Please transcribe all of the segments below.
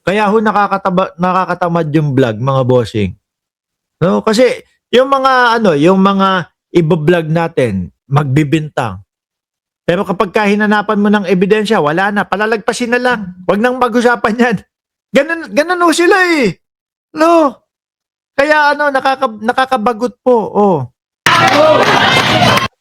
Kaya ho nakakatamad yung vlog, mga bossing. No? Kasi yung mga yung mga ibo-vlog natin, magbibintang. Pero kapag hinanapan mo ng ebidensya, wala na, palalagpasin na lang. Huwag nang mag-usapan 'yan. Ganun ho sila eh. No. Kaya nakakabagot po. Oh.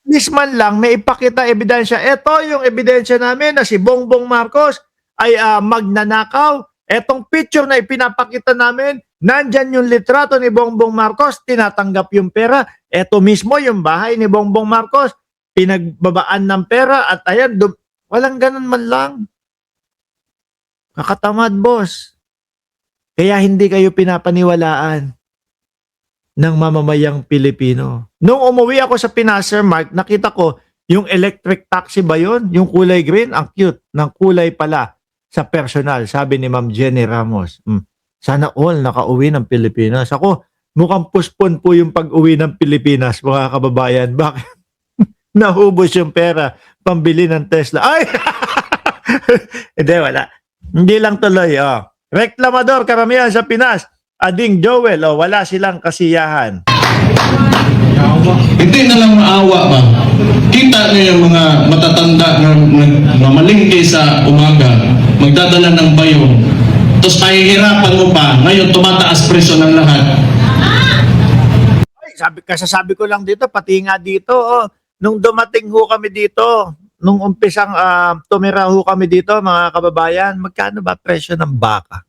This man lang may ipakita ebidensya. Ito yung ebidensya namin na si Bongbong Marcos ay magnanakaw. Etong picture na ipinapakita namin, nandyan yung litrato ni Bongbong Marcos, tinatanggap yung pera. Ito mismo yung bahay ni Bongbong Marcos, pinagbabaan ng pera at ayan, walang ganun man lang. Kakatamad, boss. Kaya hindi kayo pinapaniwalaan ng mamamayang Pilipino. Nung umuwi ako sa Pinas, Sir Mark, nakita ko yung electric taxi ba yun? Yung kulay green, ang cute ng kulay pala sa personal, sabi ni Ma'am Jenny Ramos. Sana all nakauwi ng Pilipinas. Ako, mukhang puspon po yung pag-uwi ng Pilipinas, mga kababayan. Bakit? Nahubos yung pera, pambili ng Tesla. Ay! Hindi, wala. Hindi lang tuloy. Reklamador, karamihan sa Pinas. Ading Joel, wala silang kasiyahan. Hindi na lang maawa ba? Kita niyo yung mga matatanda na mamalingki sa umaga, magdadala ng bayo, tapos pahihirapan mo pa, ngayon tumataas presyo ng lahat. Ay, kasasabi ko lang dito, pati nga dito, nung dumating ho kami dito, nung umpisang tumira ho kami dito, mga kababayan, magkano ba presyo ng baka?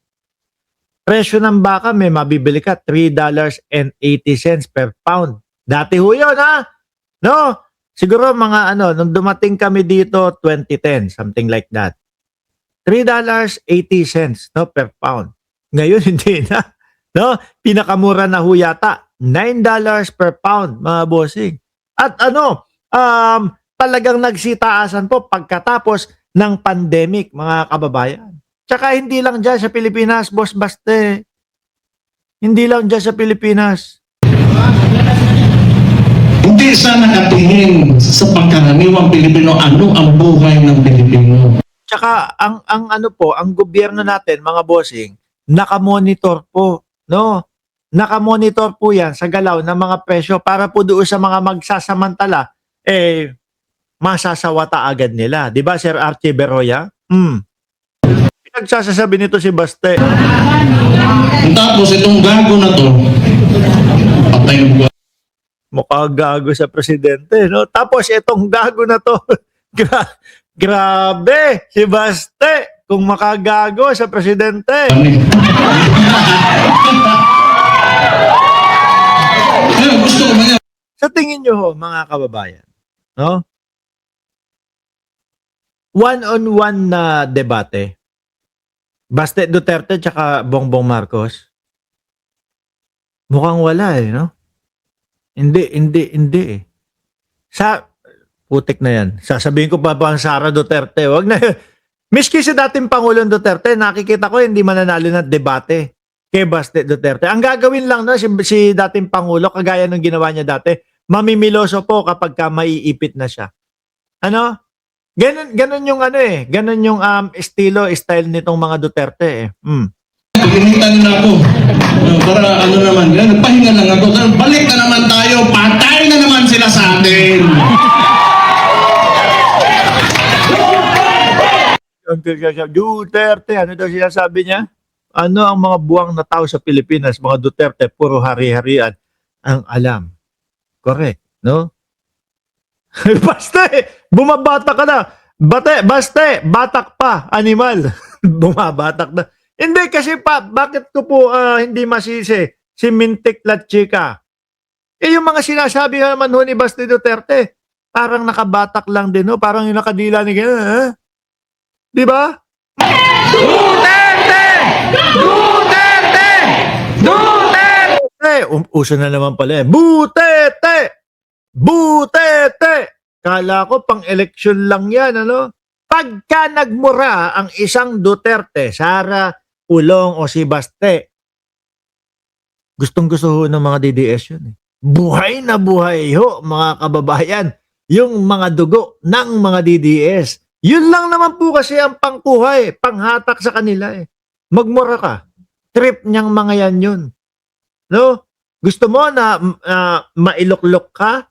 Presyo ng baka, may mabibili ka, $3.80 per pound. Dati ho yun, ha? No? Siguro mga nung dumating kami dito, 2010, something like that. $3.80 no, per pound. Ngayon, hindi na. No? Pinakamura na ho yata, $9 per pound, mga bossing. At talagang nagsitaasan po pagkatapos ng pandemic, mga kababayan. Tsaka hindi lang dyan sa Pilipinas, Boss Baste. Hindi lang dyan sa Pilipinas. Hindi sana nakatingin sa pangkaraniwang Pilipino ano ang buhay ng Pilipino. Tsaka ang gobyerno natin, mga bossing, nakamonitor po, no? Nakamonitor po 'yan sa galaw ng mga presyo para po doon sa mga magsasamantala masasawata agad nila. 'Di ba, Sir Archie Beroya? Nagsasasabi nito si Baste. Tapos itong gago na to, patay ng buwan. Mukha gago sa presidente, no? Tapos itong gago na to, grabe, si Baste, kung makagago sa presidente. Gusto ko ba Sa tingin nyo ho, mga kababayan, no? One-on-one na debate, Baste Duterte tsaka Bongbong Marcos, mukhang wala no? Hindi eh. Putik na yan. Sasabihin ko pa ang Sara Duterte. Wag na. Miski si dating Pangulong Duterte, nakikita ko hindi mananalo ng debate kay Baste Duterte. Ang gagawin lang si dating Pangulo, kagaya ng ginawa niya dati, mamimiloso po kapag maiipit na siya. Ganun yung ganun yung style nitong mga Duterte Paginitan na ako. Para naman, nagpahinga lang ako. Balik na naman tayo, patay na naman sila sa atin. Duterte, ano daw sinasabi niya? Ano ang mga buwang na tao sa Pilipinas, mga Duterte, puro hari-harian ang alam. Correct, no? Baste, bumabata ka na. Baste, batak pa, animal. Bumabatak na. Hindi kasi bakit ko po hindi masisi si Mintik Latsika? Yung mga sinasabi naman ho ni Baste Duterte, parang nakabatak lang din ho, parang yung nakadila ni gano'n, di ba? Duterte! Duterte! Duterte! Uso na naman pala Butete! Butete! Kala ko pang eleksyon lang yan, Pagka nagmura ang isang Duterte, Sara, Pulong o si Baste, gustong-gusto ho ng mga DDS yun. Buhay na buhay ho, mga kababayan, yung mga dugo ng mga DDS. Yun lang naman po kasi ang pangkuhay, panghatak sa kanila magmura ka. Trip niyang mga yan yun. No? Gusto mo na mailuklok ka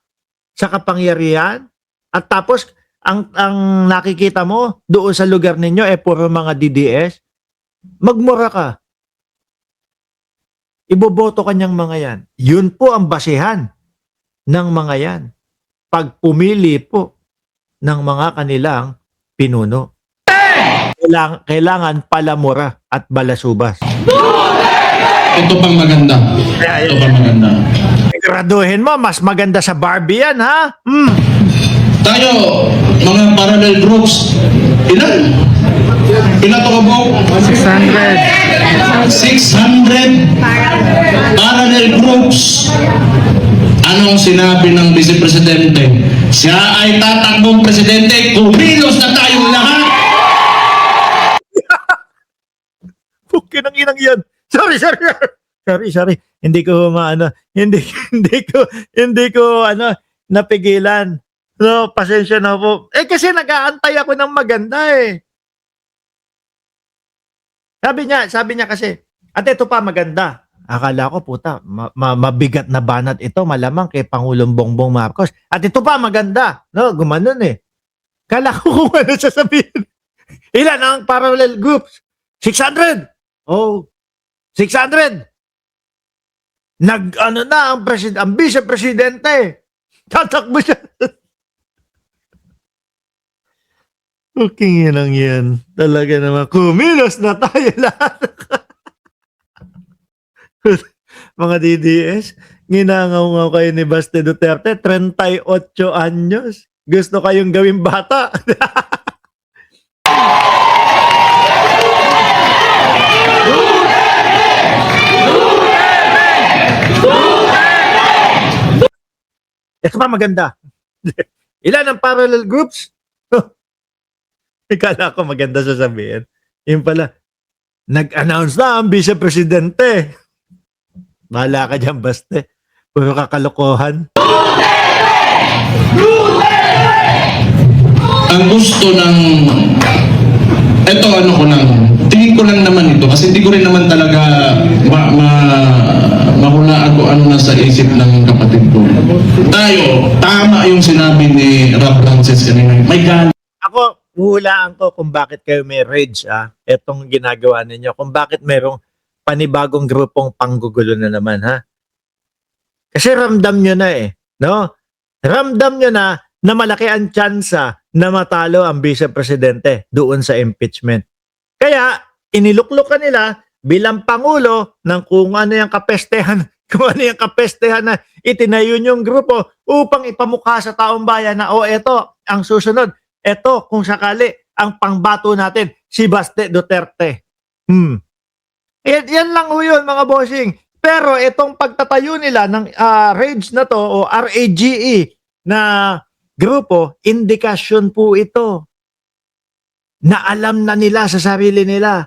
sa kapangyarihan at tapos ang nakikita mo doon sa lugar ninyo puro mga DDS, magmura ka. Iboboto kanyang mga yan. Yun po ang basihan ng mga yan. Pag pumili po ng mga kanilang pinuno. Kailangan palamura at balasubas. Ito pang maganda. Ito pang maganda. Graduhin mo, mas maganda sa Barbie yan, ha? Tayo, mga parallel groups, ilan? Ilan to ba? 600 parallel groups. Anong sinabi ng Vice Presidente? Siya ay tatakbong presidente, kumilos na tayong lahat. Pukin ang inang yan. Sorry. Hindi ko napigilan. No, pasensya na po. Kasi nag-aantay ako ng maganda eh. Sabi niya kasi, at ito pa maganda. Akala ko puta, mabigat na banat ito, malamang kay Pangulong Bongbong Marcos. At ito pa maganda. No, gumanon eh. Kala ko kung ano sasabihin. Ilan ang parallel groups? 600. Oh, 600. Nag-ano na ang vice-presidente. Tatakbo siya. Okay, yan. Talaga naman. Kumilos na tayo lahat. Mga DDS, ginangaw kayo ni Baste Duterte, 38 anyos. Gusto kayong gawing bata. Ito pa maganda. Ilan ang parallel groups? Ikala ko maganda sasabihin. Yung pala, nag-announce na ang vice-presidente. Bahala ka dyan, Baste. Puro kakalokohan. Ang gusto ng... Ito ano ko lang. Tingin ko lang naman ito kasi hindi ko rin naman talaga mahulaan ko ano nasa isip ng kapatid ko. Tayo, tama yung sinabi ni Rob Francis kanina. May galit. Ako, huhulaan ko kung bakit kayo may rage, etong ginagawa ninyo. Kung bakit merong panibagong grupong panggugulo na naman, ha? Kasi ramdam nyo na no? Ramdam nyo na malaki ang tsansa na matalo ang vice-presidente doon sa impeachment. Kaya, iniluklok ka nila bilang pangulo ng kung ano yung kapestehan, na itinayo yung grupo upang ipamukha sa taong bayan na, eto, ang susunod, eto, kung sakali, ang pangbato natin, si Baste Duterte. Yan lang ho yun, mga bossing. Pero itong pagtatayo nila ng RAGE na to, o RAGE na grupo, indikasyon po ito na alam na nila sa sarili nila,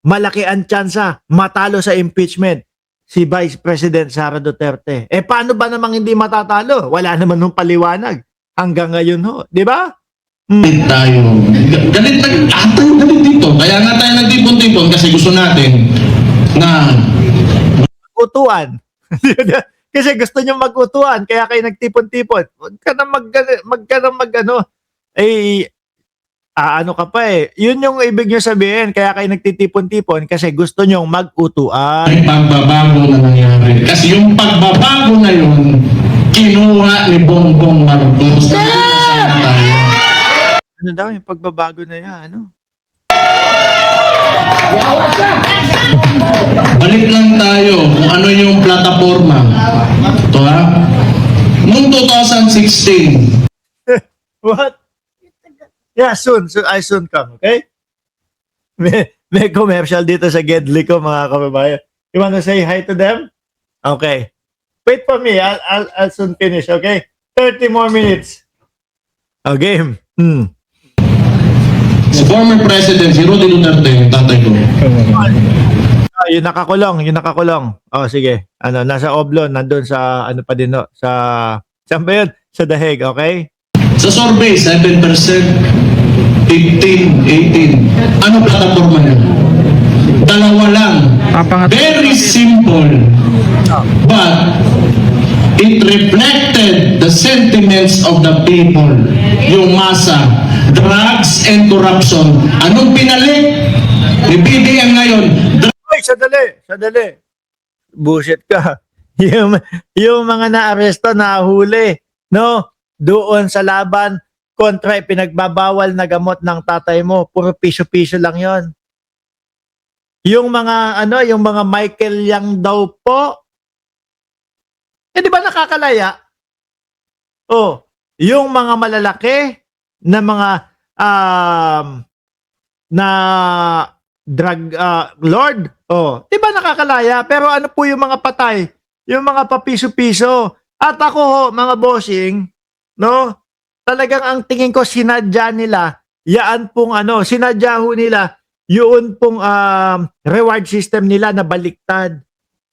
malaki ang tsansa matalo sa impeachment si Vice President Sara Duterte. Paano ba namang hindi matatalo? Wala naman nung paliwanag hanggang ngayon ho, di ba? Tayo. Galit dito. Kaya nga tayo nagtipon-tipon kasi gusto natin na utuan. Kasi gusto nyo mag-utuan, kaya kayo nagtipon-tipon. Huwag ka na ano ka pa Yun yung ibig nyo sabihin, kaya kayo nagtitipon-tipon kasi gusto nyo mag-utuan. may pagbabago na nangyari. Kasi yung pagbabago na yun, kinuha ni Bongbong Marcos. Ano daw yung pagbabago na yan? Ano? Balik lang tayo kung ano yung plataforma. Ito ha. Noong 2016, What? Yeah, soon. I soon come, okay? May commercial dito sa Gedli ko, mga kababayan. You wanna say hi to them? Okay. Wait for me. I'll soon finish, okay? 30 more minutes. Okay. si former President, si Rudy Duterte, yung tatay ko. Yung nakakulong. Oh, sige. Nasa Oblon, nandun sa, ano pa din, no? Saan ba yun? Sa Daheg, okay? Sa survey, 7%, 15, 18. Ano plataforma niya? 2 Very simple. But it reflected the sentiments of the people. Yung masa, drugs and corruption. Anong pinalik ni BBM ngayon? Ay, sadali. Bullshit ka. Yung mga naaresto, nahuli, no? Doon sa laban kontra pinagbabawal na gamot ng tatay mo, puro piso-piso lang 'yon. Yung mga yung mga Michael Yang daw po. Eh di ba nakakalaya? Oh, yung mga malalaki na mga na drug lord. Oh, di ba nakakalaya? Pero ano po yung mga patay? Yung mga papiso-piso. At ako ho, mga bossing, no? Talagang ang tingin ko sinadya nila, yaan pong sinadya ho nila, yun pong reward system nila na baliktad.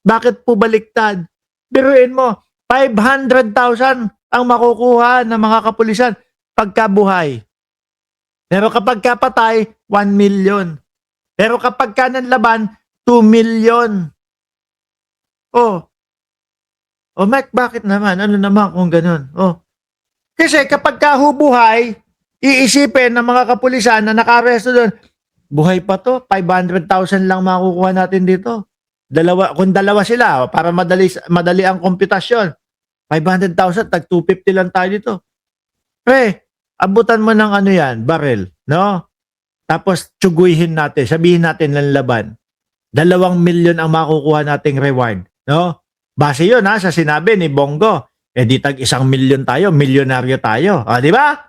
Bakit po baliktad? Biruin mo, 500,000 ang makukuha ng mga kapulisan pagkabuhay. Pero kapag kapatay, 1 million. Pero kapag kanan laban, 2 million. Oh, Mike, bakit naman? Ano naman kung ganun? Oh. Kasi kapag kahubuhay, iisipin ng mga kapulisan na nakaresto doon, buhay pa to, 500,000 lang makukuha natin dito. Kung dalawa sila, para madali ang komputasyon. 500,000, tag 250 lang tayo dito. Abutan mo ng yan, barrel, no? Tapos tsuguhin natin, sabihin natin ng laban. 2 milyon ang makukuha nating reward, no? Base yun sa sinabi ni Bongo. Di tag 1 milyon tayo, milyonaryo tayo. Di ba?